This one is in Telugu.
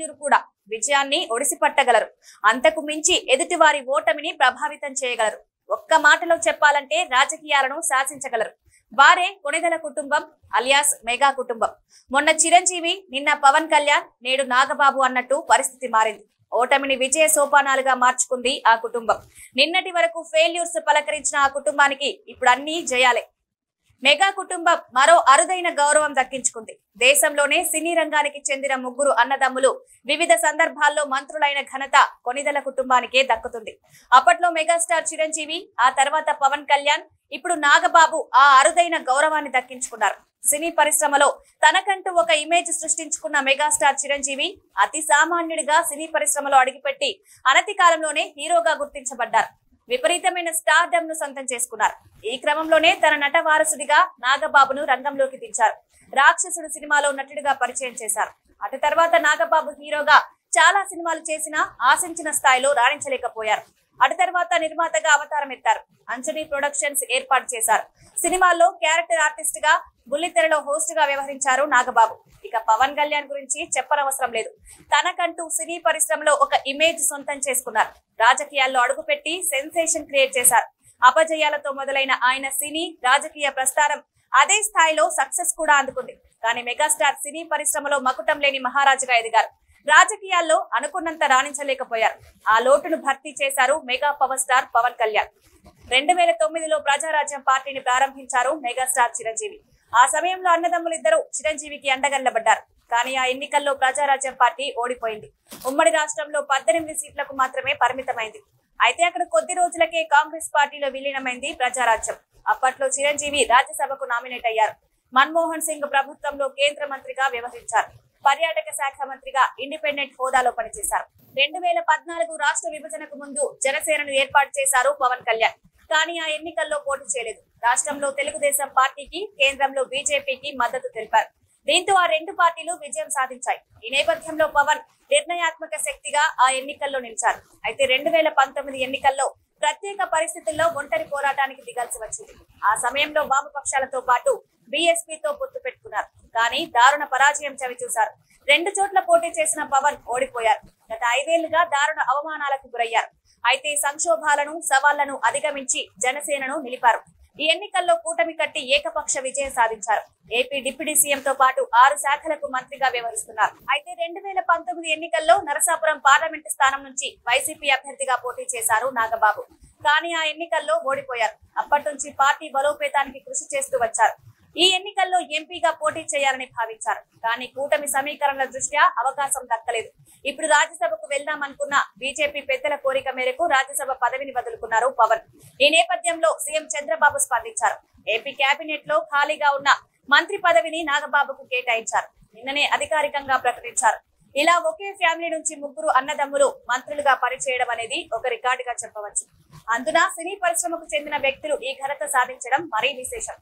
ఫెయిల్యూర్ కూడా విజయాన్ని ఒడిసిపట్టగలరు. అంతకు మించి ఎదుటివారి ఓటమిని ప్రభావితం చేయగలరు. ఒక్క మాటలో చెప్పాలంటే రాజకీయాలను శాసించగలరు. వారే కొణిదెల కుటుంబం అలియాస్ మెగా కుటుంబం. మొన్న చిరంజీవి, నిన్న పవన్ కళ్యాణ్, నేడు నాగబాబు అన్నట్టు పరిస్థితి మారింది. ఓటమిని విజయ సోపానాలుగా మార్చుకుంది ఆ కుటుంబం. నిన్నటి వరకు ఫెయిల్యూర్స్ పలకరించిన ఆ కుటుంబానికి ఇప్పుడు అన్ని జయాలే. మెగా కుటుంబం మరో అరుదైన గౌరవం దక్కించుకుంది. దేశంలోనే సినీ రంగానికి చెందిన ముగ్గురు అన్నదమ్ములు వివిధ సందర్భాల్లో మంత్రులైన ఘనత కొణిదెల కుటుంబానికే దక్కుతుంది. అప్పట్లో మెగాస్టార్ చిరంజీవి, ఆ తర్వాత పవన్ కళ్యాణ్, ఇప్పుడు నాగబాబు ఆ అరుదైన గౌరవాన్ని దక్కించుకున్నారు. సినీ పరిశ్రమలో తనకంటూ ఒక ఇమేజ్ సృష్టించుకున్న మెగాస్టార్ చిరంజీవి అతి సామాన్యుడిగా సినీ పరిశ్రమలో అడుగుపెట్టి అనతి కాలంలోనే హీరోగా గుర్తించబడ్డారు. విపరీతమైన స్టార్డమ్ ను సొంతం చేసుకున్నారు. ఈ క్రమంలోనే తన నట వారసుడిగా నాగబాబును రంగంలోకి దించారు. రాక్షసుడు సినిమాలో నటుడిగా పరిచయం చేశారు. అటు తర్వాత నాగబాబు హీరోగా చాలా సినిమాలు చేసినా ఆశించిన స్థాయిలో రాణించలేకపోయారు. అటు తర్వాత నిర్మాతగా అవతారం ఎత్తారు. అంజనీ ప్రొడక్షన్స్ ఏర్పాటు చేశారు. సినిమాల్లో క్యారెక్టర్ ఆర్టిస్ట్ గా, బుల్లితెరలో హోస్ట్ గా వ్యవహరించారు నాగబాబు. ఇక పవన్ కళ్యాణ్ గురించి చెప్పనవసరం లేదు. తనకంటూ సినీ పరిశ్రమలో ఒక ఇమేజ్ సొంతం చేసుకున్నారు. రాజకీయాల్లో అడుగుపెట్టి సెన్సేషన్ క్రియేట్ చేశారు. అపజయాలతో మొదలైన ఆయన సినీ రాజకీయ ప్రస్థానం అదే స్థాయిలో సక్సెస్ కూడా అందుకుంది. కానీ మెగాస్టార్ సినీ పరిశ్రమలో మకుటం లేని మహారాజుగా ఎదిగారు. రాజకీయాల్లో అనుకున్నంత రాణించలేకపోయారు. ఆ లోటును భర్తీ చేశారు mega power star Pavan Kalyan. 2009లో ప్రజారాజ్యం పార్టీని ప్రారంభించారు మెగాస్టార్ చిరంజీవి. ఆ సమయంలో అన్నదమ్ములిద్దరూ చిరంజీవికి అండగా నిలబడ్డారు. కానీ ఆ ఎన్నికల్లో ప్రజారాజ్యం పార్టీ ఓడిపోయింది. ఉమ్మడి రాష్ట్రంలో 18 సీట్లకు మాత్రమే పరిమితమైంది. అయితే అక్కడ కొద్ది రోజులకే కాంగ్రెస్ పార్టీలో విలీనమైంది ప్రజారాజ్యం. అప్పట్లో చిరంజీవి రాజ్యసభకు నామినేట్ అయ్యారు. మన్మోహన్ సింగ్ ప్రభుత్వంలో కేంద్ర మంత్రిగా వ్యవహరించారు. పర్యాటక శాఖ మంత్రిగా ఇండిపెండెంట్ హోదాలో పనిచేశారు. 2014 రాష్ట్ర విభజనకు ముందు జనసేనను ఏర్పాటు చేశారు పవన్ కళ్యాణ్. కానీ ఆ ఎన్నికల్లో పోటీ చేయలేదు. రాష్ట్రంలో తెలుగుదేశం పార్టీకి, కేంద్రంలో బీజేపీకి మద్దతు తెలిపారు. దీంతో ఆ రెండు పార్టీలు విజయం సాధించాయి. ఈ నేపథ్యంలో పవన్ నిర్ణయాత్మక శక్తిగా ఆ ఎన్నికల్లో నిలిచారు. అయితే 2019 ఎన్నికల్లో ప్రత్యేక పరిస్థితుల్లో ఒంటరి పోరాటానికి దిగాల్సి వచ్చింది. ఆ సమయంలో వామపక్షాలతో పాటు బీఎస్పీతో పొత్తు పెట్టుకున్నారు. కానీ దారుణ పరాజయం చవిచూశారు. 2 చోట్ల పోటీ చేసిన పవన్ ఓడిపోయారు. గత 5 ఏళ్లుగా దారుణ అవమానాలకు గురయ్యారు. అయితే సంక్షోభాలను, సవాళ్లను అధిగమించి జనసేనను నిలిపారు. ఈ ఎన్నికల్లో కూటమి కట్టి ఏకపక్ష విజయం సాధించారు. ఏపీ డిప్యూటీ సీఎంతో పాటు 6 శాఖలకు మంత్రిగా వ్యవహరిస్తున్నారు. అయితే 2019 ఎన్నికల్లో నరసాపురం పార్లమెంటు స్థానం నుంచి వైసీపీ అభ్యర్థిగా పోటీ చేశారు నాగబాబు. కానీ ఆ ఎన్నికల్లో ఓడిపోయారు. అప్పటి నుంచి పార్టీ బలోపేతానికి కృషి చేస్తూ వచ్చారు. ఈ ఎన్నికల్లో ఎంపీగా పోటీ చేయాలని భావించారు. కానీ కూటమి సమీకరణల దృష్ట్యా అవకాశం దక్కలేదు. ఇప్పుడు రాజ్యసభకు వెళ్దామనుకున్న బీజేపీ పెద్దల కోరిక మేరకు రాజ్యసభ పదవిని వదులుకున్నారు పవన్. ఈ నేపథ్యంలో సీఎం చంద్రబాబు స్పందించారు. ఏపీ కేబినెట్ లో ఖాళీగా ఉన్న మంత్రి పదవిని నాగబాబుకు కేటాయించారు. నిన్ననే అధికారికంగా ప్రకటించారు. ఇలా ఒకే ఫ్యామిలీ నుంచి ముగ్గురు అన్నదమ్ములు మంత్రులుగా పనిచేయడం అనేది ఒక రికార్డుగా చెప్పవచ్చు. అందున సినీ పరిశ్రమకు చెందిన వ్యక్తులు ఈ ఘనత సాధించడం మరీ విశేషం.